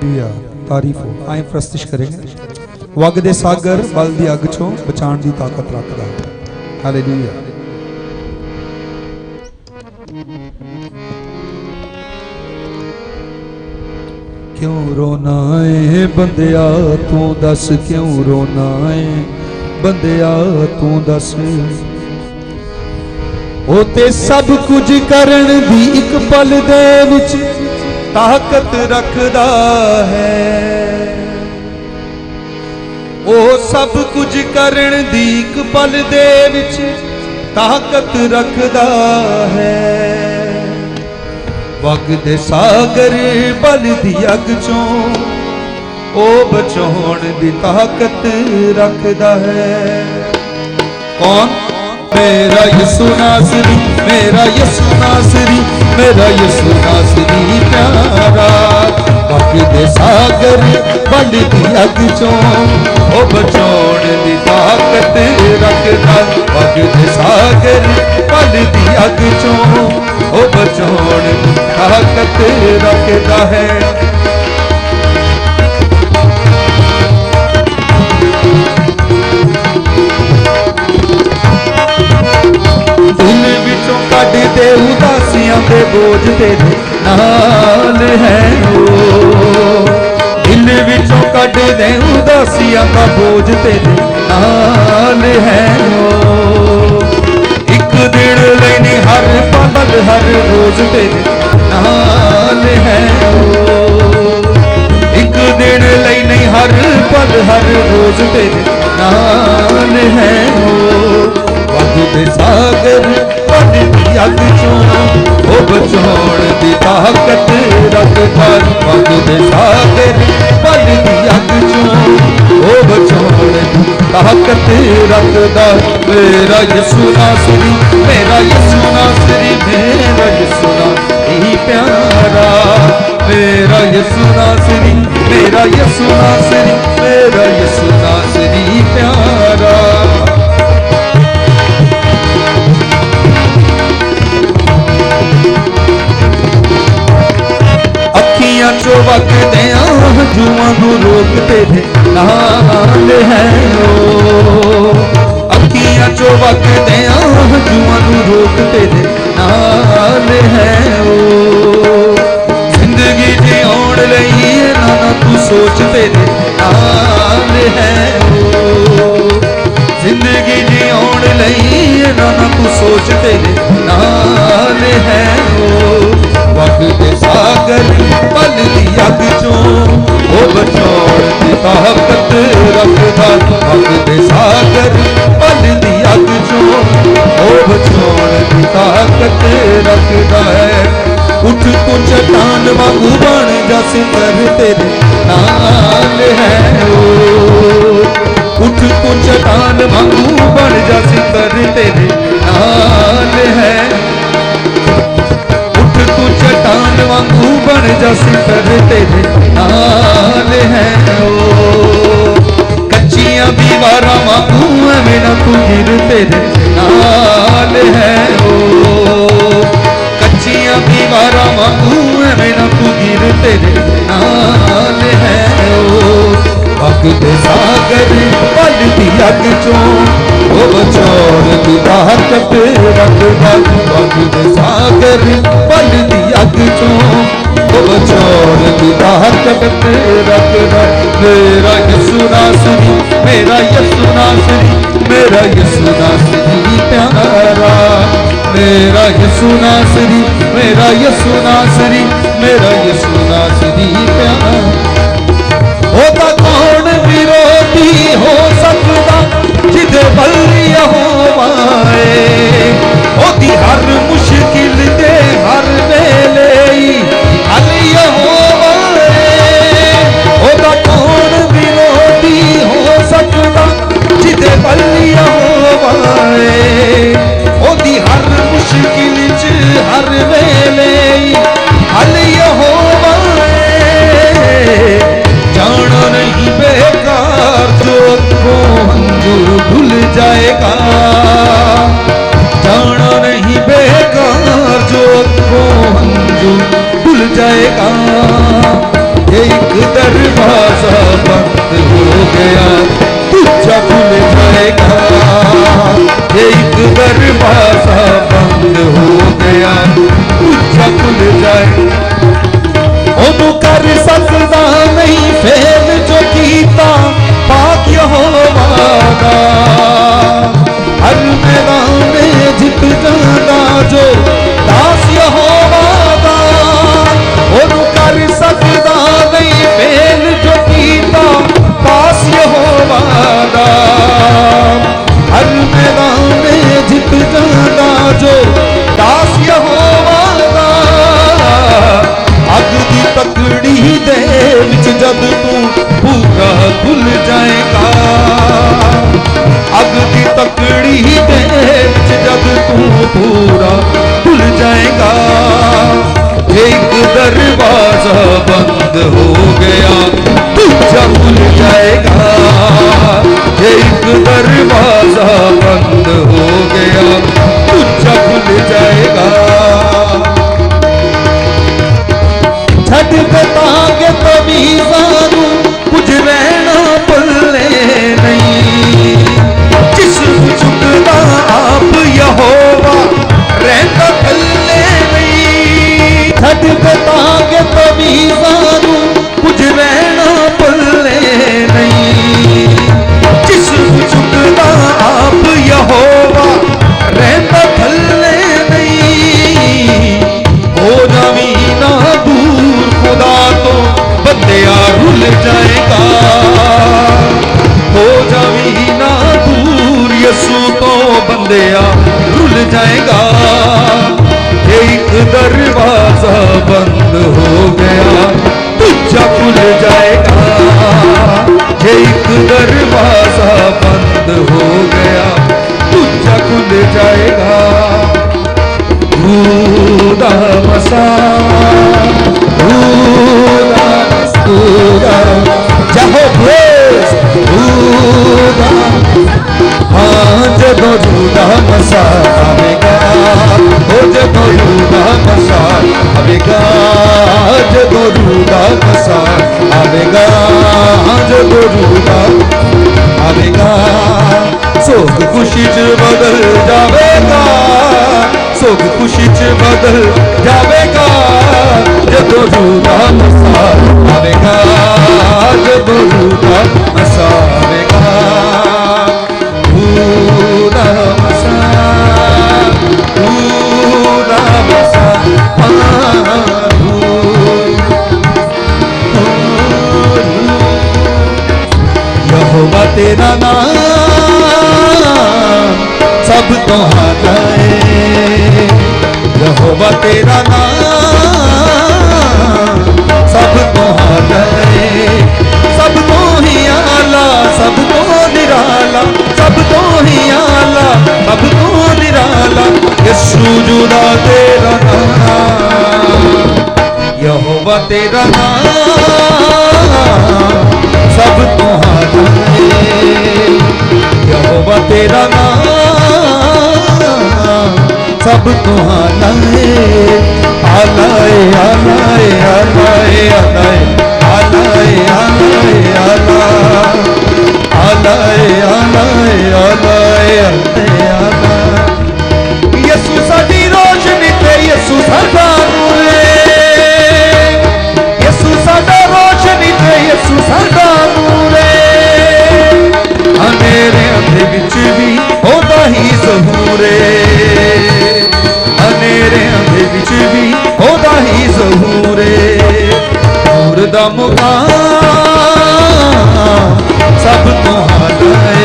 Hallelujah, तारीफ हो। आए प्रस्तिश करेंगे। वग दे सागर बल दी अग चों बचाण दी ताकत रखदा है। हालेलुया। क्यों रोना है बंदिया तू दस, क्यों रोना है बंदिया तू दस। ओ ते सब कुछ करन दी एक पल दे विच ताकत रखदा है। ओ सब कुछ करन दी एक पल दे विच ताकत रखदा है। वग दे सागर बल दी अग चों ओ बचाउण दी ताकत रखदा है। कौन? मेरा यीशु नासरी, मेरा यीशु नासरी, मेरा यीशु नासरी प्यारा। वग दे सागर बल दी अग चों ओ बचाउण दी ताकत रखदा। वग दे सागर बल दी अग चों ओ बचाउण दी ताकत रखदा है। दिल विचों कढ दे उदासियां दे बोझ तेरे नाल है। ओ दिल विचों कढ दे उदासियां का बोझ तेरे नाल है। ओ एक दिन लई नहीं हर पल हर रोज तेरे नाल है। ओ एक दिन लई नहीं हर पल हर रोज तेरे नाल है। ओ वग दे सागर बल दी अग चों ओ बचाउण दी ताकत रखदा। वग दे सागर बल दी अग चों ओ बचाउण दी ताकत रखदा। मेरा यीशु नासरी, मेरा यीशु नासरी, मेरा यीशु नासरी प्यारा। मेरा यीशु नासरी, मेरा यीशु नासरी, मेरा यीशु नासरी प्यारा। अखियां चो वगदे जुआं नू रोक तेरे नाल है। ओ अखियां चो वगदे जुआं नू रोक तेरे नाल है। ओ जिंदगी जिउण लई ना तू सोच तेरे नाल है। ओ जिंदगी जिउण लई ना तू सोच तेरे नाल है। ओ वग दे सागर बल दी अग चों ओ बचाउण दी ताकत रखदा। वग दे सागर बल दी अग चों ओ बचाउण दी ताकत रखदा है। उठ तू चट्टान वांगू बन जा सिमर तेरे नाल है। ओ उठ तू चट्टान वांगू बन जा सिमर तेरे नाल है। चट्टान वांगू बन जा सिमर तेरे नाल है। ओ कच्चियां दीवारां वांगू एवें ना तू गिर तेरे नाल है। ओ कच्चियां दीवारां वांगू एवें ना तू गिर तेरे नाल है। ओ वग दे सागर बल दी अग चों ओ बचाउण दी ताकत रखदा। वग दे सागर बल दी अग चों ओ बचाउण दी ताकत रखदा। मेरा यीशु नासरी, मेरा यीशु नासरी, मेरा यीशु नासरी प्यारा। मेरा यीशु नासरी, मेरा यीशु नासरी, मेरा यीशु नासरी प्यारा। होता कौन विरोधी हो सकदा जिदे बल यहोवा है। ओदी हर मुश्किल दे हर वेले हल यहोवा है। ओदा कौन विरोधी हो सकदा जिदे बल यहोवा है। ओदी हर मुश्किल च हर वेले हल यहोवा है। कर सकता नहीं फेल जो कीता पाक यहोवा दा। हर मैदान में जित जांदा जो दास यहोवा दा। ओनू कर सकदा नहीं फेल जो कीता पास यहोवा दा। हर मैदान में जित जांदा जो दास यहोवा दा। अग दी तकड़ी दे विच जद तू पूरा खुल जाएगा। अग दी तकड़ी दे विच जद तू पूरा खुल जाएगा। एक दरवाजा बंद हो गया दूजा खुल जाएगा। एक दरवाजा बंद हो गया दूजा खुल जाएगा। छड़ बतांगे तवीज़ानू कुछ रहना पल्ले नहीं। जिस्म चुकदा आप यहोवा रहना थल्ले नहीं। छड़ बतांगे तवीज़ानू कुछ रहना पल्ले नहीं। जिस्म चुकदा आप यहोवा रहना थल्ले नहीं। हो जावी ना दूर खुदा तो बंदिया रुल जाएगा। हो जावी ना दूर यसू तो बंदिया रुल जाएगा। एक दरवाजा बंद हो गया दूजा खुल जाएगा। एक दरवाजा बंद हो गया दूजा खुल जाएगा। खुदा मसा जाहो प्रेस खुदा। हाँ जदों झूठा मसा आवेगा। हो जदों झूठा मसा आवेगा। जदों झूठा मसा आवेगा। जदों झूठा आवेगा। सुख खुशी च बदल जावेगा। सुख खुशी च बदल जावेगा। जदों झूठा मसा आवेगा। जदों झूठा मसा आवेगा। खुदा मसा खुदा मसा यहोवा तेरा नाम सब तो हारा है। यहोवा तेरा नाम सब तो हारा है। सब तो ही आला सब तो निराला सब तो ही आला सब तो निराला यीशु जुदा तेरा नाम। यहोवा तेरा नाम सब तो हारा है। यहोवा तेरा नाम सब तो आला है। आला है आला है आला है आला है आला है आला है आला आला है आला है आला है आला। यीशु साडी रोशनी ते यीशु साडा नूर है। यीशु साडा रोशनी ते यीशु साडा नूर है। अंधेरिਆਂ ਦੇ ਵਿੱਚ ਵੀ ਉਹਦਾ ਹੀ ਜ਼ਹੂਰ ਏ। ਅੰਧੇਰਿਆਂ ਦੇ ਵਿੱਚ ਵੀ ਉਹਦਾ ਹੀ ਜ਼ਹੂਰ ਏ। ਨੂਰ ਦਾ ਮੁਕਾਮ ਸਭ ਤੋਂ ਆਲਾ ਏ।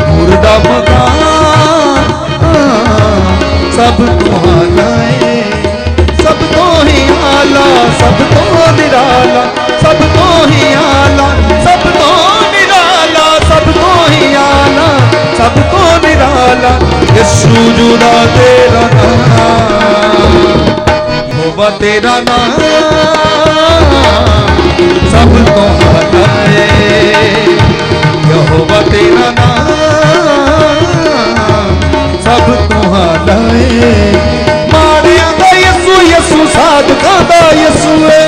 ਨੂਰ ਦਾ ਮੁਕਾਮ ਸਭ ਤੋਂ ਆਲਾ ਏ। ਸਭ ਤੋਂ ਹੀ ਆਲਾ ਸਭ ਤੋਂ ਨਿਰਾਲਾ ਸਭ ਤੋਂ ਹੀ ਆਲਾ ਸਭ ਤੋਂ सब तो ही आला सब तो निराला यीशु जुदा तेरा नाम। यहोवा तेरा नाम सब तो आला है। यहोवा तेरा नाम सब तो आला है। माड़ियां दा यीशु यीशु साधकां दा यीशु है।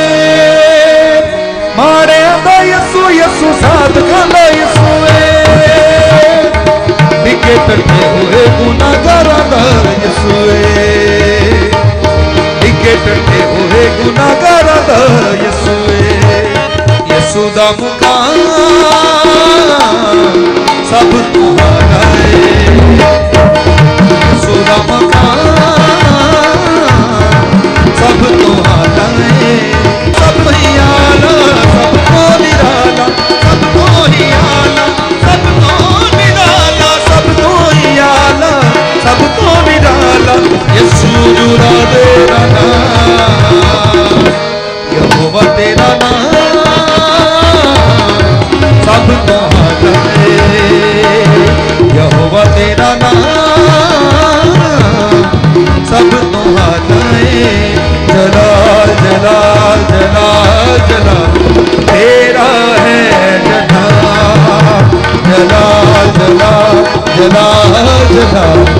माड़ियां दा यीशु यीशु साधकां दा यीशु के टटे हुए गुनाहगारां दा यीशु है। के टटे हुए गुनाहगारां यशोदा मुखान सब तुम्हारा है, यशोदा मुखान सब तुम्हारा है। सब ही आला सबको निराला, सबको ही आला सबको निराला, सबको ही आला सबको निराला। यीशु जुड़ा तेरा नाम, यहोवा तेरा नाम सब तुम्हारा है, यहोवा तेरा नाम सब तुम्हारा है। जलाल जलाल जलाल जलाल तेरा है जलाल, जलाल जलाल जलाल जलाल